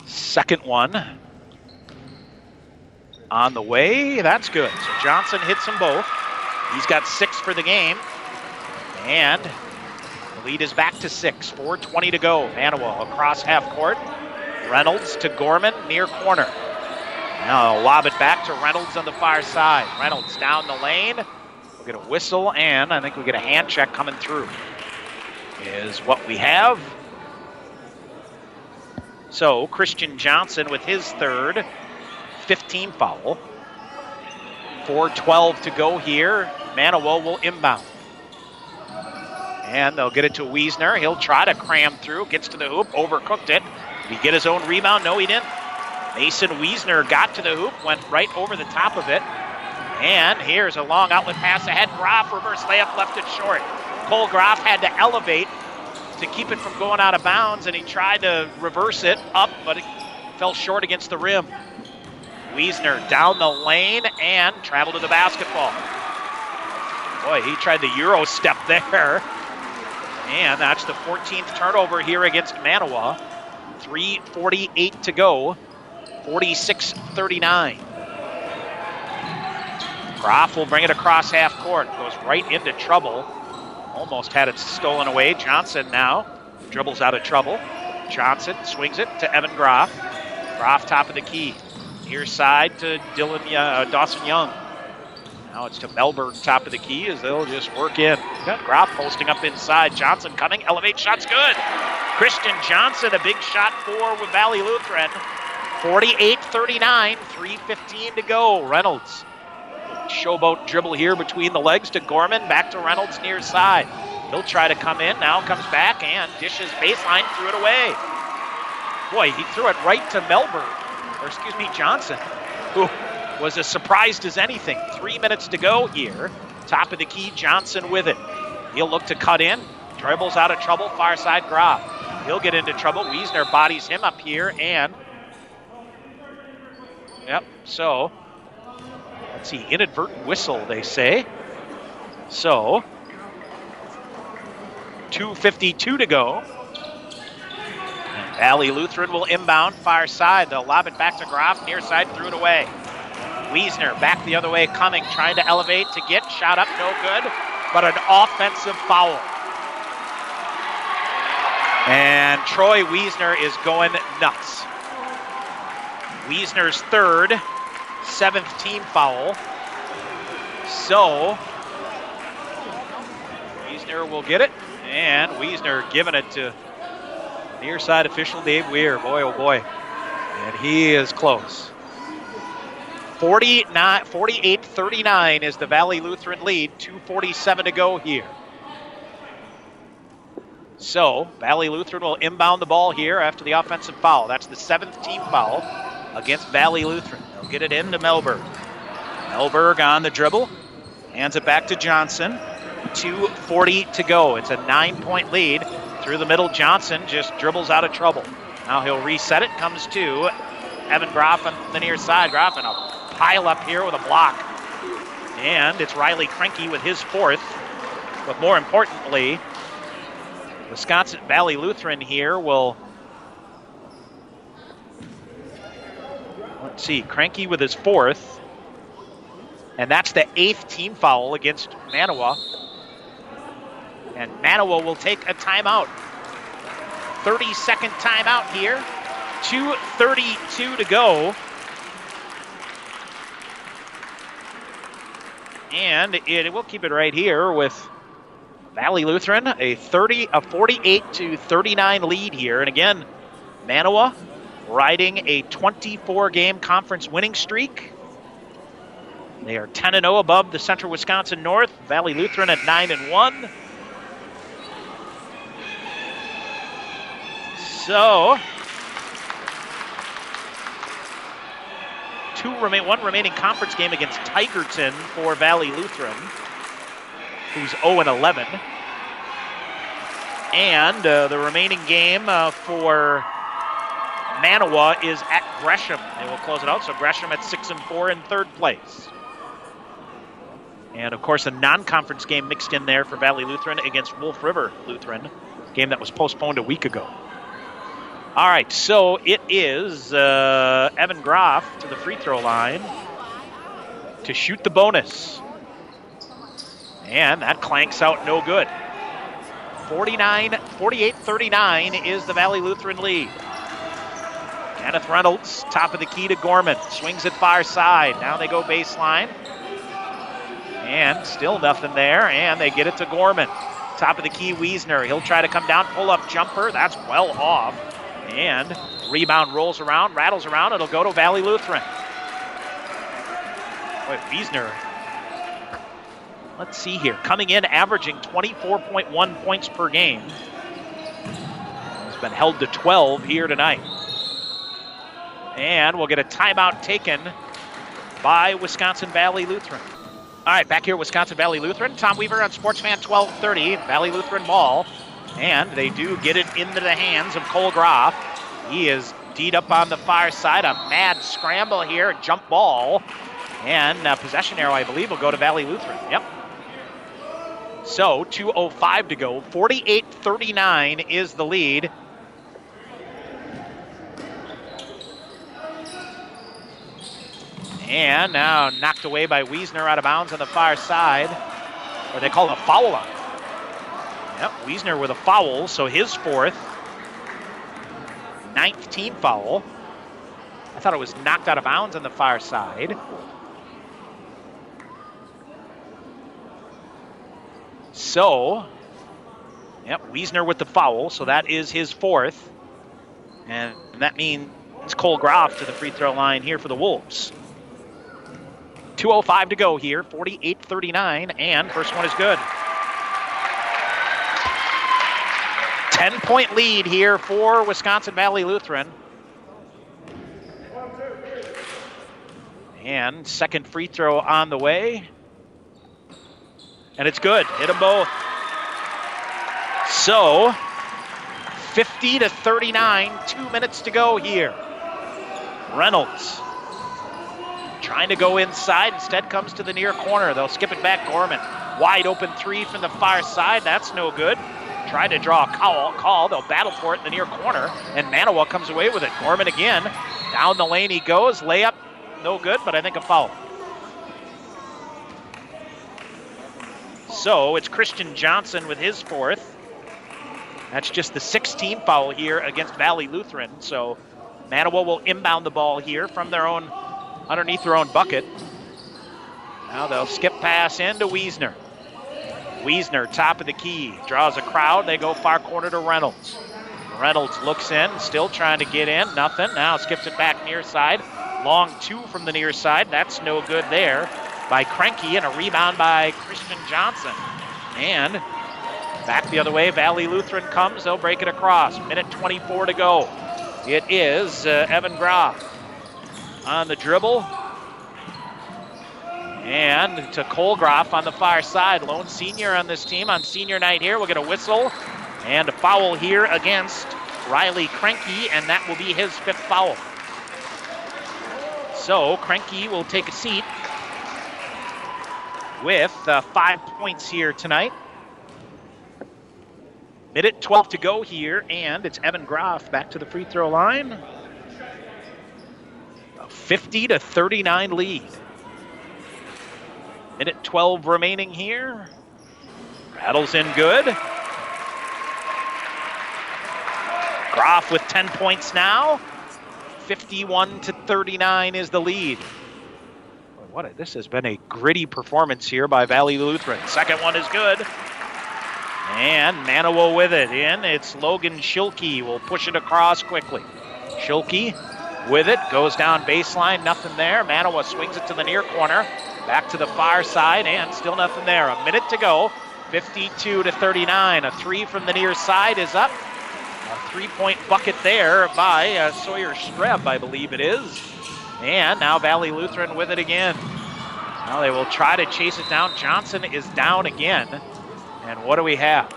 second one on the way. That's good. So Johnson hits them both. He's got 6 for the game. And the lead is back to 6. 4:20 to go. Manawa across half court. Reynolds to Gorman, near corner. Now they'll lob it back to Reynolds on the far side. Reynolds down the lane. We'll get a whistle, and I think we get a hand check coming through. Is what we have. So Christian Johnson with his third 15 foul. 4:12 to go here. Manawa will inbound. And they'll get it to Wiesner. He'll try to cram through. Gets to the hoop. Overcooked it. Did he get his own rebound? No, he didn't. Mason Wiesner got to the hoop. Went right over the top of it. And here's a long outlet pass ahead. Groff, reverse layup, left it short. Cole Groff had to elevate to keep it from going out of bounds, and he tried to reverse it up, but it fell short against the rim. Wiesner down the lane and traveled to the basketball. Boy, he tried the Euro step there. And that's the 14th turnover here against Manawa. 3:48 to go. 46-39. Groff will bring it across half court. Goes right into trouble. Almost had it stolen away. Johnson now dribbles out of trouble. Johnson swings it to Evan Groff. Groff top of the key. Near side to Dawson Young. Now it's to Melberg top of the key as they'll just work in. Got Groff posting up inside. Johnson coming. Elevate shot's good. Christian Johnson, a big shot for Valley Lutheran. 48-39, 3:15 to go. Reynolds, showboat dribble here between the legs to Gorman, back to Reynolds near side. He'll try to come in, now comes back and dishes baseline, threw it away. Boy, he threw it right to Johnson, who was as surprised as anything. 3 minutes to go here. Top of the key, Johnson with it. He'll look to cut in, dribbles out of trouble, far side Groff. He'll get into trouble. Wiesner bodies him up here and so let's see, inadvertent whistle, they say. So 2:52 to go. And Valley Lutheran will inbound, far side. They'll lob it back to Groff, near side, threw it away. Wiesner back the other way, coming, trying to elevate to get, shot up, no good, but an offensive foul. And Troy Wiesner is going nuts. Wiesner's third, 7th team foul. So Wiesner will get it, and Wiesner giving it to near side official Dave Weir. Boy, oh boy. And he is close. 48-39 is the Valley Lutheran lead. 2:47 to go here. So Valley Lutheran will inbound the ball here after the offensive foul. That's the 7th team foul against Valley Lutheran. They'll get it into Melberg. Melberg on the dribble. Hands it back to Johnson. 2:40 to go. It's a 9-point lead. Through the middle, Johnson just dribbles out of trouble. Now he'll reset it. Comes to Evan Groff on the near side. Groff in a pile up here with a block. And it's Riley Krenke with his 4th. But more importantly, Wisconsin Valley Lutheran here will, let's see, Krenke with his 4th. And that's the 8th team foul against Manawa. And Manawa will take a timeout. 30-second timeout here. 2:32 to go. And we'll keep it right here with Valley Lutheran, a 48-39 lead here. And again, Manawa riding a 24-game conference winning streak. They are 10-0 above the Central Wisconsin North. Valley Lutheran at 9-1. So, one remaining conference game against Tigerton for Valley Lutheran, who's 0-11. And the remaining game for Manawa is at Gresham. They will close it out, so Gresham at 6-4 in 3rd place. And of course, a non-conference game mixed in there for Valley Lutheran against Wolf River Lutheran, game that was postponed a week ago. All right, so it is Evan Groff to the free throw line to shoot the bonus. And that clanks out no good. 48-39 is the Valley Lutheran lead. Kenneth Reynolds, top of the key to Gorman. Swings it far side. Now they go baseline. And still nothing there. And they get it to Gorman. Top of the key, Wiesner. He'll try to come down, pull up jumper. That's well off. And rebound rolls around, rattles around. It'll go to Valley Lutheran. Boy, Wiesner, let's see here. Coming in, averaging 24.1 points per game. He's been held to 12 here tonight. And we'll get a timeout taken by Wisconsin Valley Lutheran. All right, back here, Wisconsin Valley Lutheran. Tom Weaver on Sportsman 1230, Valley Lutheran ball. And they do get it into the hands of Cole Groff. He is D'd up on the far side. A mad scramble here, jump ball. And possession arrow, I believe, will go to Valley Lutheran. Yep. So 2:05 to go. 48-39 is the lead. And now knocked away by Wiesner out of bounds on the far side. Or they call it a foul on. Yep, Wiesner with a foul, so his 4th. 9th team foul. I thought it was knocked out of bounds on the far side. So, yep, Wiesner with the foul, so that is his 4th. And that means It's Cole Groff to the free throw line here for the Wolves. 2:05 to go here, 48-39, and first one is good. 10-point lead here for Wisconsin Valley Lutheran. And second free throw on the way. And it's good. Hit them both. So, 50-39, 2 minutes to go here. Reynolds trying to go inside, instead comes to the near corner. They'll skip it back. Gorman, wide open three from the far side. That's no good. Tried to draw a call. They'll battle for it in the near corner, and Manawa comes away with it. Gorman again. Down the lane he goes. Layup, no good, but I think a foul. So it's Christian Johnson with his fourth. That's just the 16th foul here against Valley Lutheran. So Manawa will inbound the ball here from their own, underneath their own bucket. Now they'll skip pass into Wiesner. Wiesner, top of the key, draws a crowd. They go far corner to Reynolds. Reynolds looks in, still trying to get in, nothing. Now skips it back near side. Long two from the near side. That's no good there by Krenke, and a rebound by Christian Johnson. And back the other way, Valley Lutheran comes. They'll break it across. Minute 24 to go. It is Evan Groff on the dribble. And to Cole Groff on the far side. Lone senior on this team on senior night here. We'll get a whistle and a foul here against Riley Krenke, and that will be his fifth foul. So Krenke will take a seat with 5 points here tonight. Minute 12 to go here, and it's Evan Groff back to the free throw line. A 50-39 lead. Minute 12 remaining here. Rattles in good. Groff with 10 points now. 51-39 is the lead. This has been a gritty performance here by Valley Lutheran. Second one is good. And Manawa with it in. It's Logan Schilke will push it across quickly. Schilke with it, goes down baseline, nothing there. Manawa swings it to the near corner. Back to the far side, and still nothing there. A minute to go, 52-39. A three from the near side is up. A three-point bucket there by Sawyer Streb, I believe it is. And now Valley Lutheran with it again. Now they will try to chase it down. Johnson is down again. And what do we have?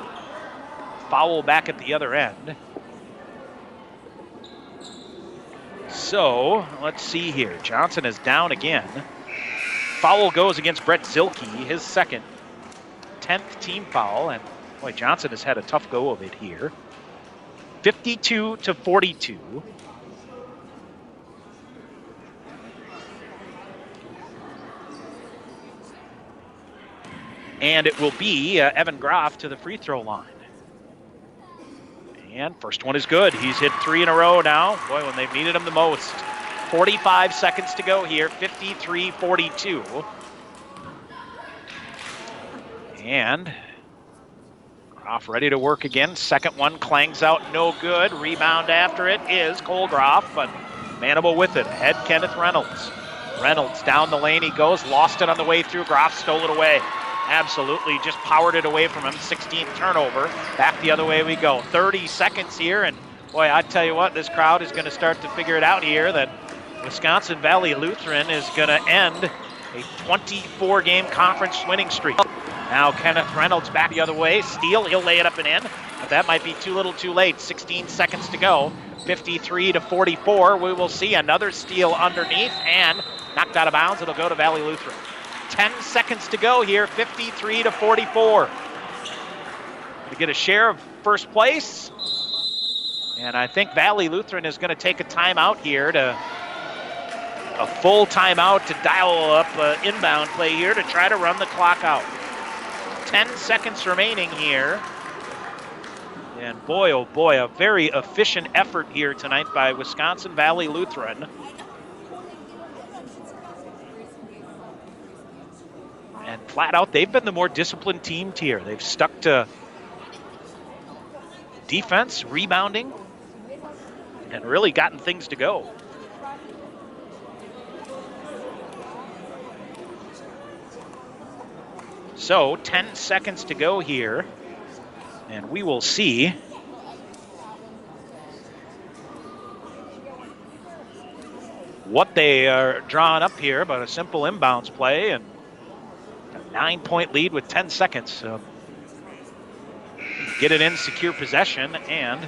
Foul back at the other end. So, let's see here. Johnson is down again. Foul goes against Brett Zilke, his second, 10th team foul. And boy, Johnson has had a tough go of it here. 52-42. And it will be Evan Groff to the free throw line. And first one is good. He's hit three in a row now. Boy, when they've needed him the most. 45 seconds to go here, 53-42. And Groff ready to work again. Second one clangs out, no good. Rebound after it is Cole Groff, but Manawa with it. Ahead Kenneth Reynolds. Reynolds down the lane he goes, lost it on the way through. Groff stole it away. Absolutely just powered it away from him. 16th turnover. Back the other way we go. 30 seconds here, and boy, I tell you what, this crowd is going to start to figure it out here that Wisconsin Valley Lutheran is going to end a 24-game conference winning streak. Now Kenneth Reynolds back the other way. Steele, he'll lay it up and in, but that might be too little too late. 16 seconds to go. 53-44. We will see another steal underneath and knocked out of bounds. It'll go to Valley Lutheran. 10 seconds to go here, 53-44. To get a share of first place. And I think Valley Lutheran is going to take a timeout here, a full timeout to dial up inbound play here to try to run the clock out. 10 seconds remaining here. And boy, oh boy, a very efficient effort here tonight by Wisconsin Valley Lutheran. And flat out, they've been the more disciplined team here. They've stuck to defense, rebounding, and really gotten things to go. So 10 seconds to go here, and we will see what they are drawing up here, but a simple inbounds play and a 9-point lead with 10 seconds. So get it in, secure possession, and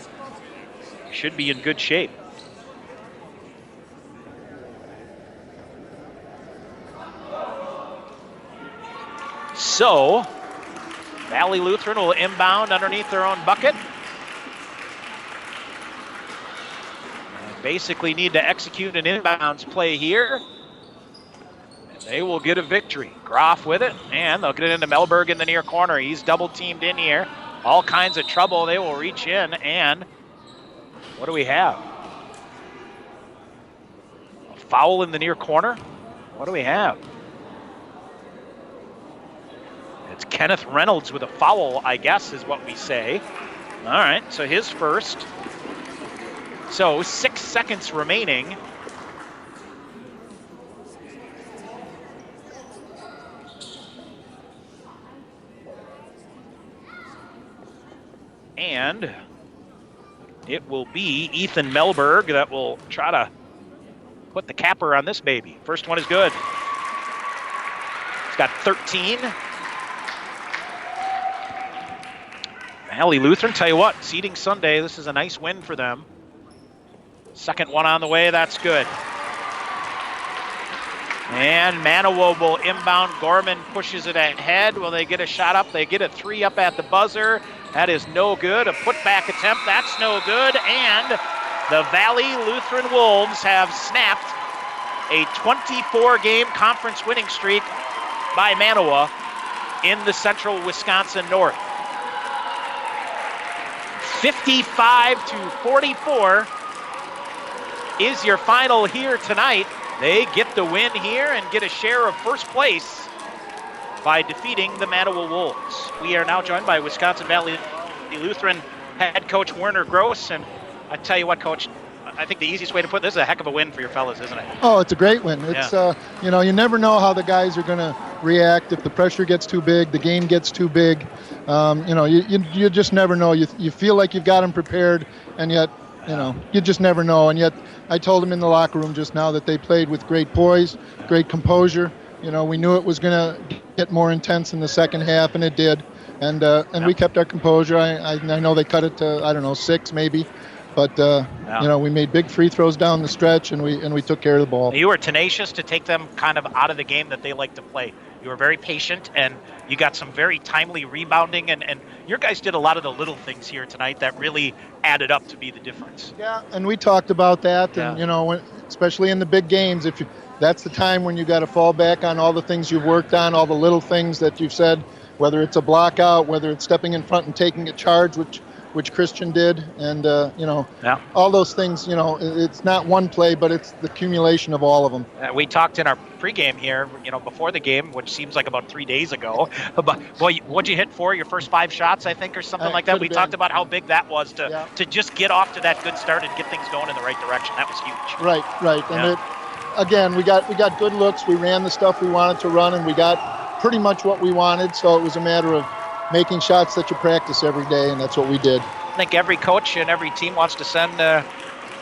should be in good shape. So Valley Lutheran will inbound underneath their own bucket. Basically need to execute an inbounds play here. And they will get a victory. Groff with it, and they'll get it into Melberg in the near corner. He's double teamed in here. All kinds of trouble. They will reach in, and what do we have? A foul in the near corner? What do we have? It's Kenneth Reynolds with a foul, I guess, is what we say. All right, so his first. So 6 seconds remaining. And it will be Ethan Melberg that will try to put the capper on this baby. First one is good. He's got 13. Valley Lutheran, tell you what, seeding Sunday, this is a nice win for them. Second one on the way, that's good. And Manawa will inbound. Gorman pushes it ahead. Will they get a shot up? They get a three up at the buzzer. That is no good. A putback attempt, that's no good. And the Valley Lutheran Wolves have snapped a 24-game conference winning streak by Manawa in the Central Wisconsin North. 55-44 is your final here tonight. They get the win here and get a share of first place by defeating the Manawa Wolves. We are now joined by Wisconsin Valley Lutheran head coach Werner Gross. And I tell you what, Coach, I think the easiest way to put this is a heck of a win for your fellas, isn't it? Oh, it's a great win. It's you never know how the guys are going to react if the pressure gets too big, the game gets too big. You just never know. You feel like you've got them prepared, and yet you just never know. And yet I told them in the locker room just now that they played with great poise, great composure. We knew it was going to get more intense in the second half, and it did. And we kept our composure. I know they cut it to 6 maybe. But we made big free throws down the stretch, and we took care of the ball. You were tenacious to take them kind of out of the game that they like to play. You were very patient, and you got some very timely rebounding, and your guys did a lot of the little things here tonight that really added up to be the difference. Yeah, and we talked about that, and especially in the big games, that's the time when you got to fall back on all the things you've worked on, all the little things that you've said, whether it's a block out, whether it's stepping in front and taking a charge, which Christian did, and all those things. It's not one play, but it's the accumulation of all of them. We talked in our pregame here, before the game, which seems like about 3 days ago. But boy, what'd you hit for your first 5 shots, I think, or something like that? We talked about how big that was to just get off to that good start and get things going in the right direction. That was huge. Right, and again, we got good looks. We ran the stuff we wanted to run, and we got pretty much what we wanted. So it was a matter of making shots that you practice every day, and that's what we did. I think every coach and every team wants to send their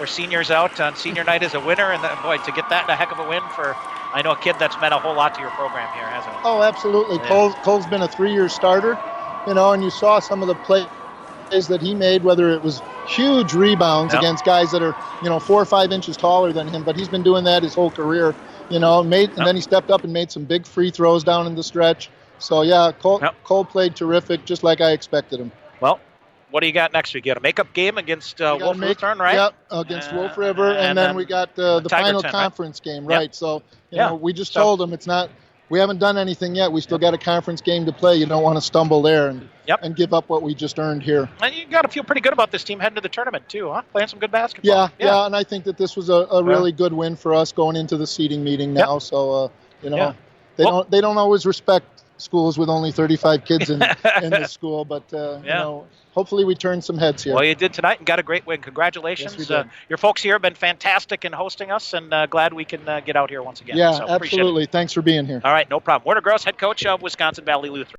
seniors out on senior night as a winner, and boy, to get that, a heck of a win for, I know, a kid that's meant a whole lot to your program here, hasn't it? Oh, absolutely. Yeah. Cole's been a 3-year starter, and you saw some of the plays that he made, whether it was huge rebounds against guys that are, 4 or 5 inches taller than him, but he's been doing that his whole career, and then he stepped up and made some big free throws down in the stretch. So, Cole played terrific, just like I expected him. Well, what do you got next week? You got a makeup game against Wolf Lutheran, right? Yep, against Wolf River, and then we got the final conference game, right? Yep. So, we just told them we haven't done anything yet. We still got a conference game to play. You don't want to stumble there and give up what we just earned here. And you got to feel pretty good about this team heading to the tournament too, huh? Playing some good basketball. Yeah, and I think that this was a really good win for us going into the seeding meeting now. So, they don't always respect schools with only 35 kids in the school. But, hopefully we turn some heads here. Well, you did tonight and got a great win. Congratulations. Yes, we did. Your folks here have been fantastic in hosting us, and glad we can get out here once again. Yeah, so absolutely. Thanks for being here. All right, no problem. Werner Gross, head coach of Wisconsin Valley Lutheran.